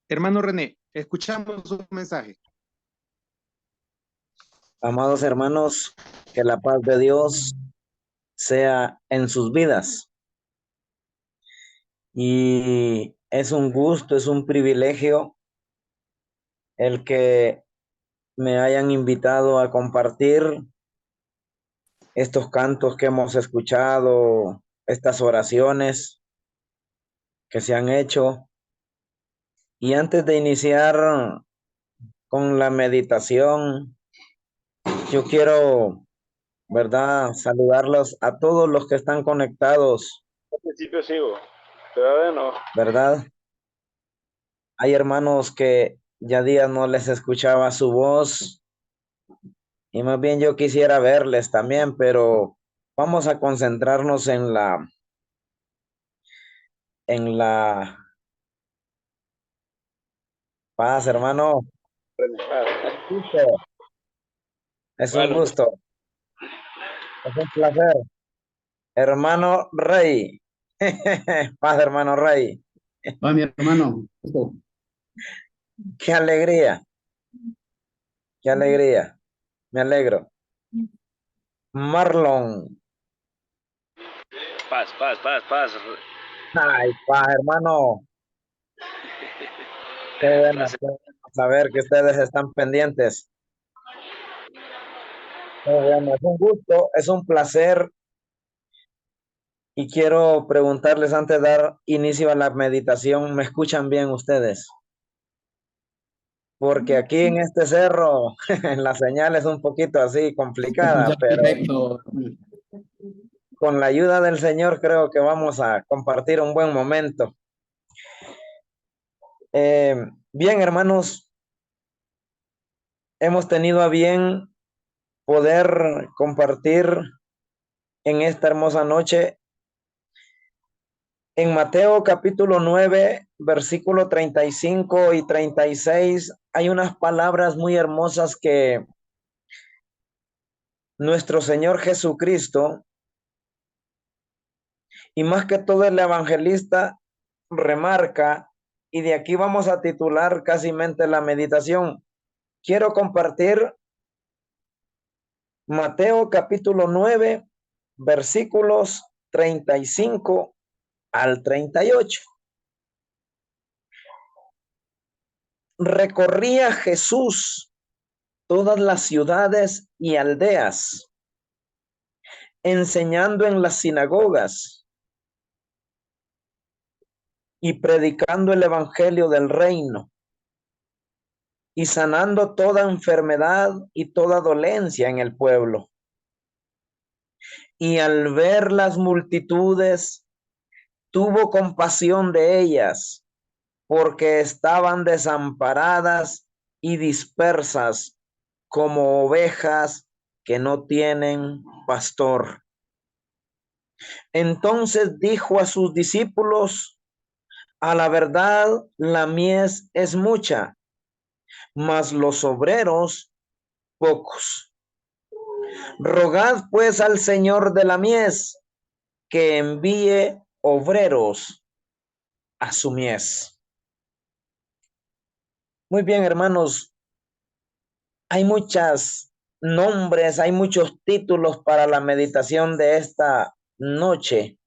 Hermano René, escuchamos su mensaje. Amados hermanos, que la paz de Dios sea en sus vidas. Y es un gusto, es un privilegio el que me hayan invitado a compartir estos cantos que hemos escuchado, estas oraciones que se han hecho. Y antes de iniciar con la meditación, yo quiero, ¿verdad?, saludarlos a todos los que están conectados, Al principio sigo, todavía no. ¿verdad? Hay hermanos que ya días no les escuchaba su voz y más bien yo quisiera verles también, pero vamos a concentrarnos en la paz, hermano. Es un Bueno, gusto, es un placer. Hermano Rey. Paz, hermano Rey. Va, mi hermano. Qué alegría, qué alegría. Me alegro. Marlon. paz, paz, paz, paz. Ay, paz, hermano. Qué bueno saber que ustedes están pendientes. Qué bueno, es un gusto, es un placer y quiero preguntarles antes de dar inicio a la meditación, ¿me escuchan bien ustedes? Porque aquí en este cerro la señal es un poquito así complicada, pero Perfecto. con la ayuda del Señor creo que vamos a compartir un buen momento. Bien, hermanos, hemos tenido a bien poder compartir en esta hermosa noche en Mateo capítulo 9, versículo 35 y 36, hay unas palabras muy hermosas que nuestro Señor Jesucristo, y más que todo el evangelista, remarca, y de aquí vamos a titular casi la meditación. Quiero compartir Mateo capítulo 9, versículos 35 al 38. Recorría Jesús todas las ciudades y aldeas, enseñando en las sinagogas y predicando el evangelio del reino y sanando toda enfermedad y toda dolencia en el pueblo. Y al ver las multitudes, tuvo compasión de ellas, porque estaban desamparadas y dispersas como ovejas que no tienen pastor. Entonces dijo a sus discípulos: a la verdad, la mies es mucha, mas los obreros pocos. Rogad pues al Señor de la mies que envíe obreros a su mies. Muy bien, hermanos, hay muchos nombres, hay muchos títulos para la meditación de esta noche,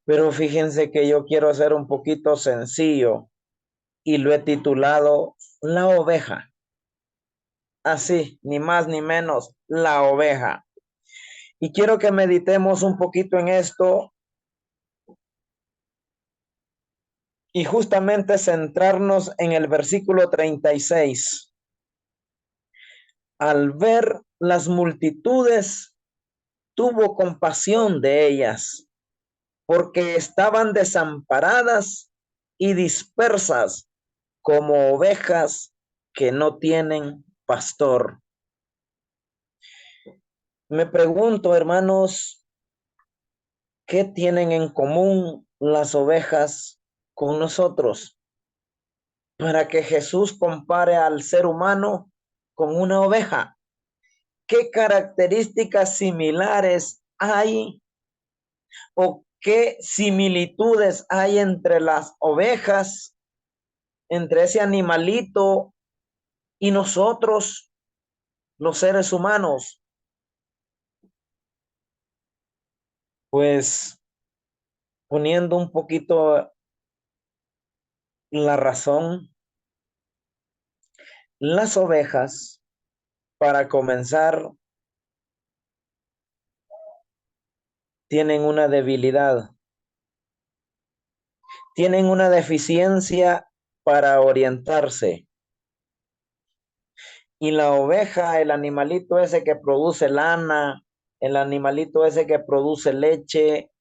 pero fíjense que yo quiero ser un poquito sencillo y lo he titulado La oveja. Así, ni más ni menos, la oveja. Y quiero que meditemos un poquito en esto y justamente centrarnos en el versículo 36. Al ver las multitudes, tuvo compasión de ellas, porque estaban desamparadas y dispersas como ovejas que no tienen pastor. Me pregunto, hermanos, ¿qué tienen en común las ovejas con nosotros? para que Jesús compare al ser humano con una oveja. ¿Qué características similares hay o qué similitudes hay entre las ovejas, entre ese animalito y nosotros, los seres humanos? Pues poniendo un poquito la razón, las ovejas, para comenzar, tienen una debilidad, tienen una deficiencia para orientarse. Y la oveja, el animalito ese que produce lana, el animalito ese que produce leche,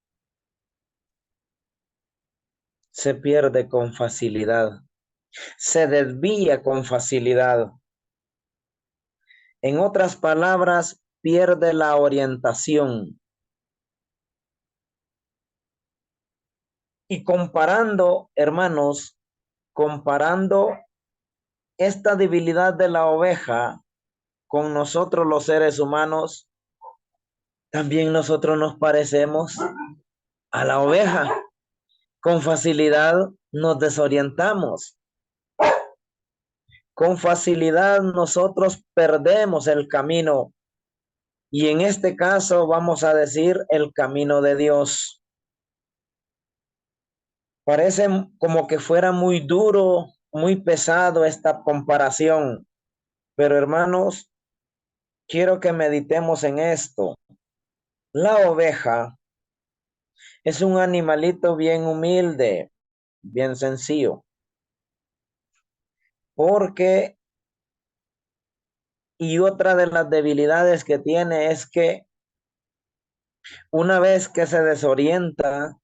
se pierde con facilidad, se desvía con facilidad. En otras palabras, pierde la orientación. Y comparando, hermanos, comparando esta debilidad de la oveja con nosotros los seres humanos, también nosotros nos parecemos a la oveja. Con facilidad nos desorientamos. Con facilidad nosotros perdemos el camino. Y en este caso vamos a decir el camino de Dios. Parece como que fuera muy duro, muy pesado esta comparación. Pero hermanos, quiero que meditemos en esto. La oveja es un animalito bien humilde, bien sencillo. Porque, y otra de las debilidades que tiene es que una vez que se desorienta,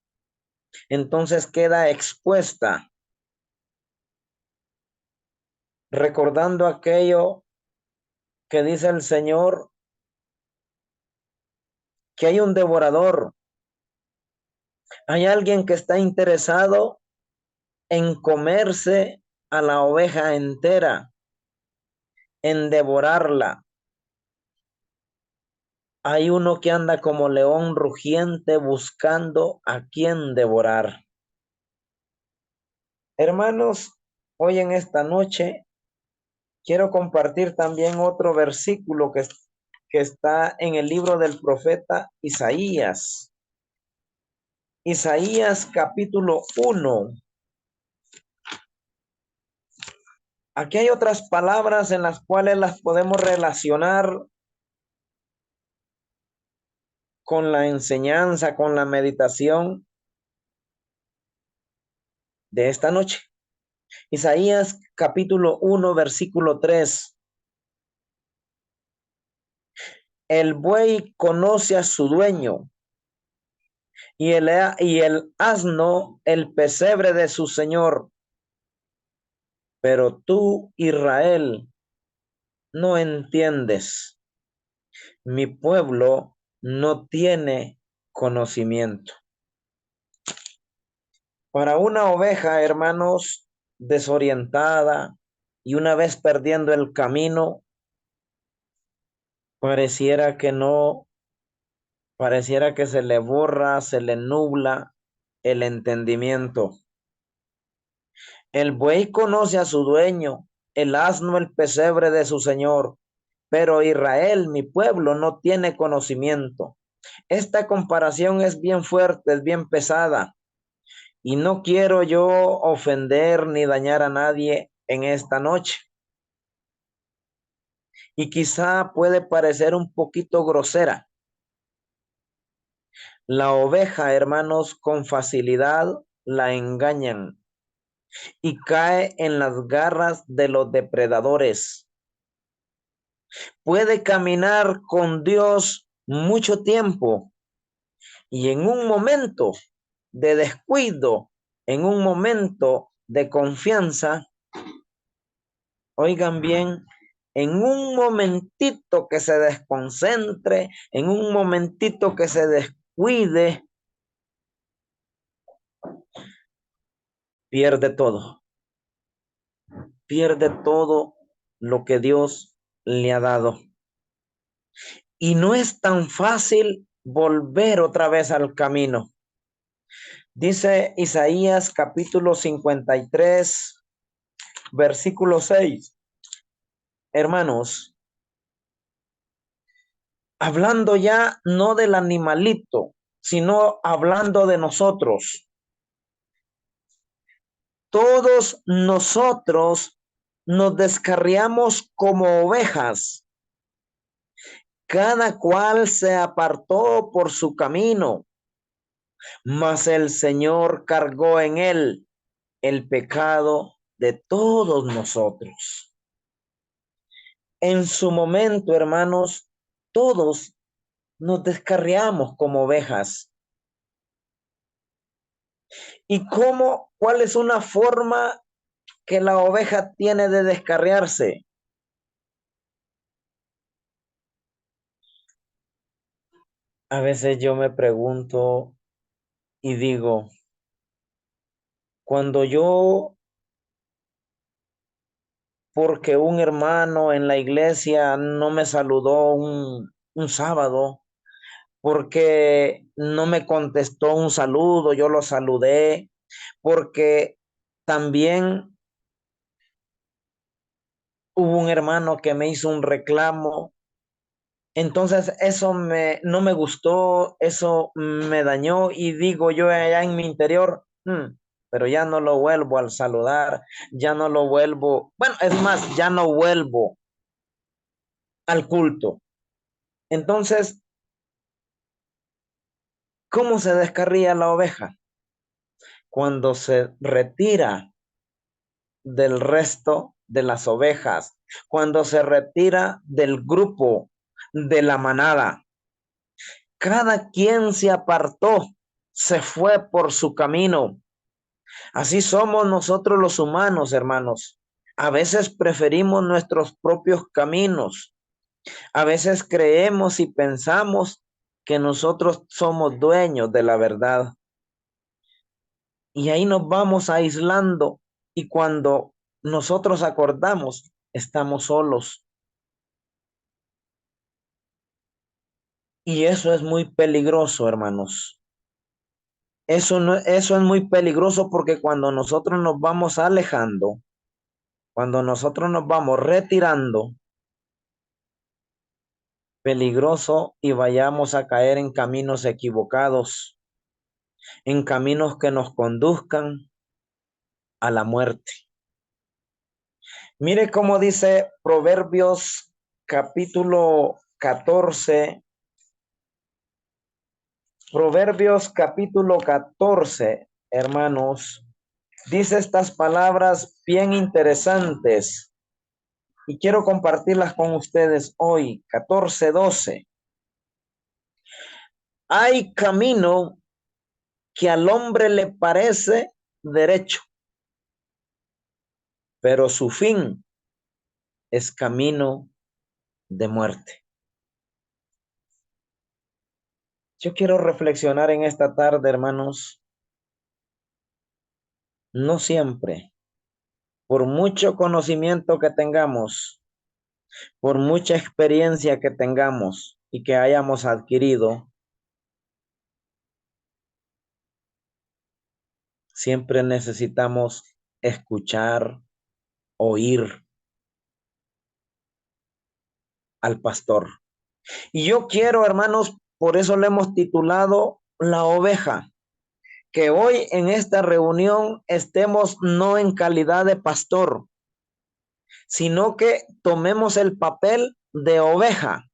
entonces queda expuesta, recordando aquello que dice el Señor, que hay un devorador, hay alguien que está interesado en comerse a la oveja entera, en devorarla. Hay uno que anda como león rugiente buscando a quien devorar. Hermanos, hoy en esta noche quiero compartir también otro versículo que está en el libro del profeta Isaías. Isaías capítulo 1. Aquí hay otras palabras en las cuales las podemos relacionar con la enseñanza, con la meditación de esta noche. Isaías capítulo 1, versículo 3. El buey conoce a su dueño y el asno el pesebre de su señor. Pero tú, Israel, no entiendes. Mi pueblo no tiene conocimiento. Para una oveja, hermanos, desorientada y una vez perdiendo el camino, pareciera que se le borra, se le nubla el entendimiento. El buey conoce a su dueño, el asno el pesebre de su señor, pero Israel, mi pueblo, no tiene conocimiento. Esta comparación es bien fuerte, es bien pesada, y no quiero yo ofender ni dañar a nadie en esta noche. Y quizá puede parecer un poquito grosera. La oveja, hermanos, con facilidad la engañan y cae en las garras de los depredadores. Puede caminar con Dios mucho tiempo y en un momento de descuido, en un momento de confianza, oigan bien, en un momentito que se desconcentre, en un momentito que se descuide, pierde todo. pierde todo lo que Dios le ha dado. Y no es tan fácil volver otra vez al camino. Dice Isaías capítulo 53, versículo 6. Hermanos, hablando ya no del animalito, sino hablando de nosotros. Todos nosotros nos descarriamos como ovejas. Cada cual se apartó por su camino, mas el Señor cargó en él el pecado de todos nosotros. En su momento, hermanos, todos nos descarriamos como ovejas. ¿Y cuál es una forma que la oveja tiene de descarriarse? A veces yo me pregunto y digo, cuando yo, porque un hermano en la iglesia no me saludó un sábado, porque no me contestó un saludo, yo lo saludé, porque también hubo un hermano que me hizo un reclamo. Entonces eso no me gustó, eso me dañó y digo yo allá en mi interior, pero ya no lo vuelvo a saludar, ya no lo vuelvo, bueno, es más, ya no vuelvo al culto. Entonces, ¿cómo se descarría la oveja? Cuando se retira del resto de las ovejas, cuando se retira del grupo, de la manada. Cada quien se apartó, se fue por su camino. Así somos nosotros los humanos, hermanos. A veces preferimos nuestros propios caminos. A veces creemos y pensamos que nosotros somos dueños de la verdad. Y ahí nos vamos aislando y cuando nosotros acordamos, estamos solos. Y eso es muy peligroso, hermanos. Eso es muy peligroso porque cuando nosotros nos vamos alejando, cuando nosotros nos vamos retirando, peligroso y vayamos a caer en caminos equivocados, en caminos que nos conduzcan a la muerte. Mire cómo dice Proverbios capítulo 14. Proverbios capítulo 14, hermanos, dice estas palabras bien interesantes y quiero compartirlas con ustedes hoy, 14:12. Hay camino que al hombre le parece derecho, pero su fin es camino de muerte. Yo quiero reflexionar en esta tarde, hermanos, no siempre, por mucho conocimiento que tengamos, por mucha experiencia que tengamos y que hayamos adquirido, siempre necesitamos escuchar, oír al pastor. Y yo quiero, hermanos, por eso le hemos titulado La Oveja, que hoy en esta reunión estemos no en calidad de pastor, sino que tomemos el papel de oveja,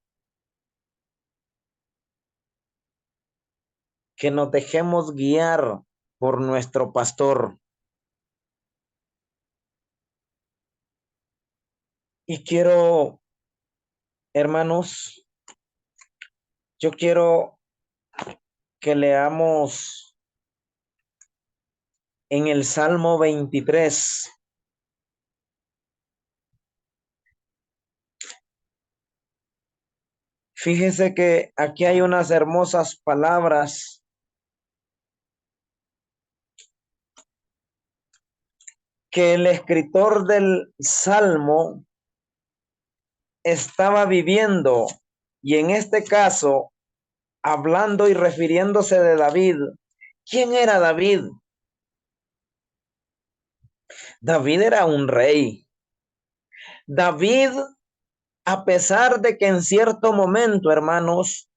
que nos dejemos guiar por nuestro pastor. Y quiero, hermanos, yo quiero que leamos en el Salmo 23. Fíjese que aquí hay unas hermosas palabras que el escritor del Salmo estaba viviendo, y en este caso, hablando y refiriéndose de David. ¿Quién era David? David era un rey. David, a pesar de que en cierto momento, hermanos,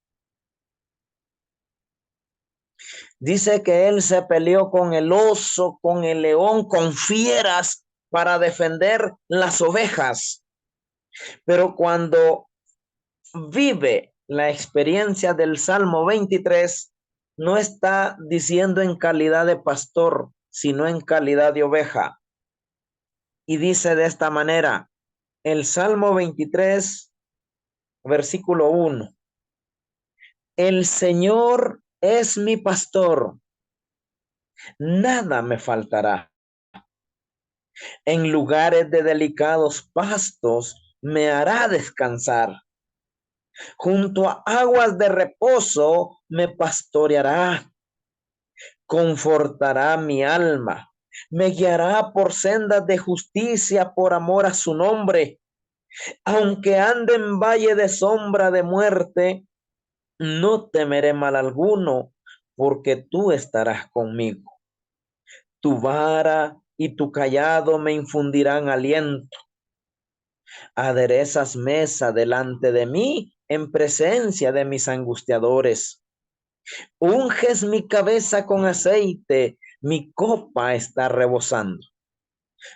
dice que él se peleó con el oso, con el león, con fieras para defender las ovejas. Pero cuando vive la experiencia del Salmo 23, no está diciendo en calidad de pastor, sino en calidad de oveja. Y dice de esta manera, el Salmo 23, versículo 1. El Señor es mi pastor, nada me faltará. En lugares de delicados pastos me hará descansar. Junto a aguas de reposo me pastoreará. Confortará mi alma. Me guiará por sendas de justicia por amor a su nombre. Aunque ande en valle de sombra de muerte, no temeré mal alguno, porque tú estarás conmigo. Tu vara y tu cayado me infundirán aliento. Aderezas mesa delante de mí en presencia de mis angustiadores. Unges mi cabeza con aceite, mi copa está rebosando.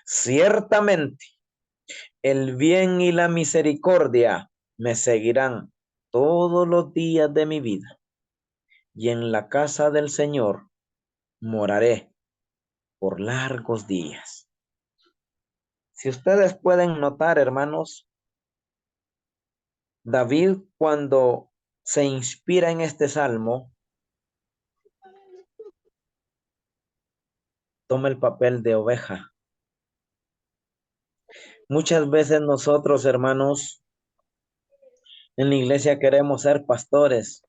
Ciertamente, el bien y la misericordia me seguirán todos los días de mi vida, y en la casa del Señor moraré por largos días. Si ustedes pueden notar, hermanos, David, cuando se inspira en este salmo, toma el papel de oveja. Muchas veces nosotros, hermanos, en la iglesia queremos ser pastores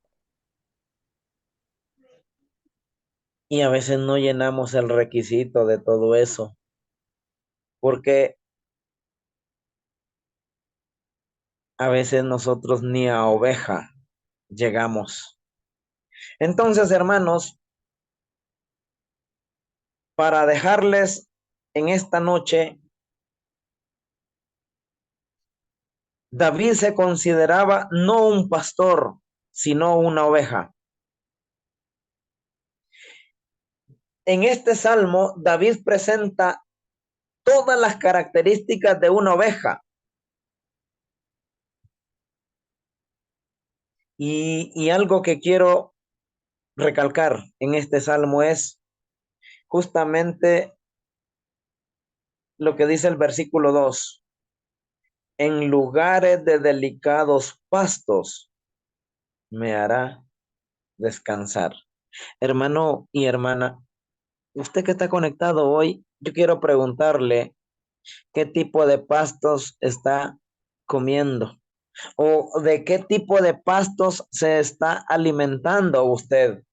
y a veces no llenamos el requisito de todo eso, porque a veces nosotros ni a oveja llegamos. Entonces, hermanos, para dejarles en esta noche, David se consideraba no un pastor, sino una oveja. En este salmo, David presenta todas las características de una oveja. Y algo que quiero recalcar en este salmo es justamente lo que dice el versículo 2. En lugares de delicados pastos me hará descansar. Hermano y hermana, usted que está conectado hoy, yo quiero preguntarle qué tipo de pastos está comiendo o de qué tipo de pastos se está alimentando usted.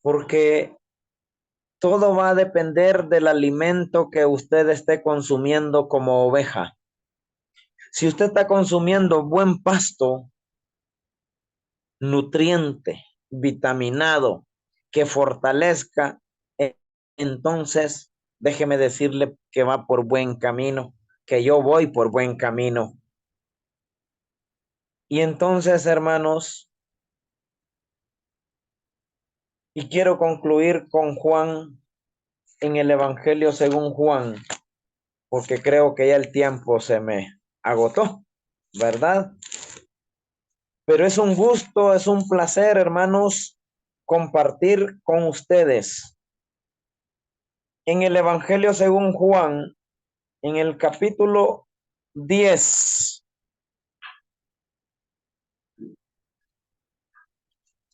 Porque todo va a depender del alimento que usted esté consumiendo como oveja. Si usted está consumiendo buen pasto, nutriente, vitaminado, que fortalezca, entonces déjeme decirle que va por buen camino, que yo voy por buen camino. Y entonces, hermanos, y quiero concluir con Juan en el Evangelio según Juan, porque creo que ya el tiempo se me agotó, ¿verdad? Pero es un gusto, es un placer, hermanos, compartir con ustedes. En el Evangelio según Juan, en el capítulo 10,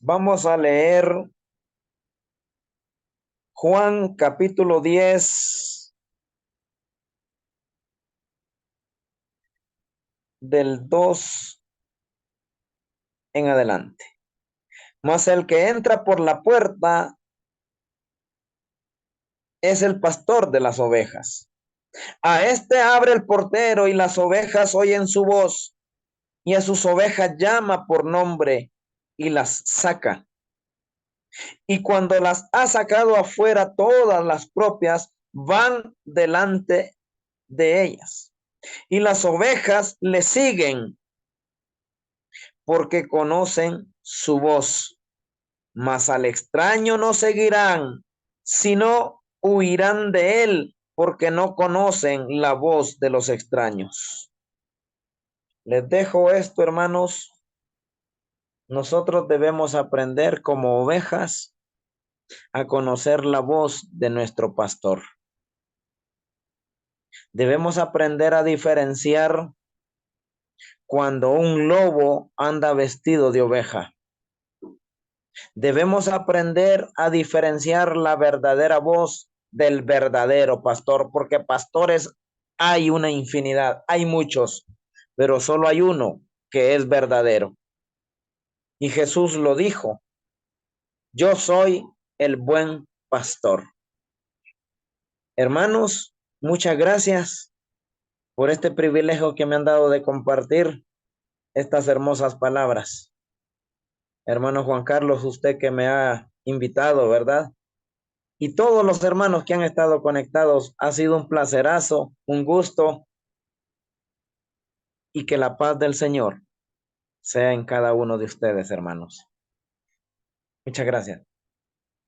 vamos a leer Juan capítulo 10 del 2 en adelante. Mas el que entra por la puerta es el pastor de las ovejas. A este abre el portero y las ovejas oyen su voz, y a sus ovejas llama por nombre y las saca. Y cuando las ha sacado afuera, todas las propias van delante de ellas. Y las ovejas le siguen porque conocen su voz. Mas al extraño no seguirán, sino huirán de él, porque no conocen la voz de los extraños. Les dejo esto, hermanos. Nosotros debemos aprender como ovejas a conocer la voz de nuestro pastor. Debemos aprender a diferenciar cuando un lobo anda vestido de oveja. Debemos aprender a diferenciar la verdadera voz del verdadero pastor, porque pastores hay una infinidad, hay muchos, pero solo hay uno que es verdadero. Y Jesús lo dijo: yo soy el buen pastor. Hermanos, muchas gracias por este privilegio que me han dado de compartir estas hermosas palabras. Hermano Juan Carlos, usted que me ha invitado, ¿verdad? Y todos los hermanos que han estado conectados, ha sido un placerazo, un gusto, y que la paz del Señor sea en cada uno de ustedes, hermanos. Muchas gracias.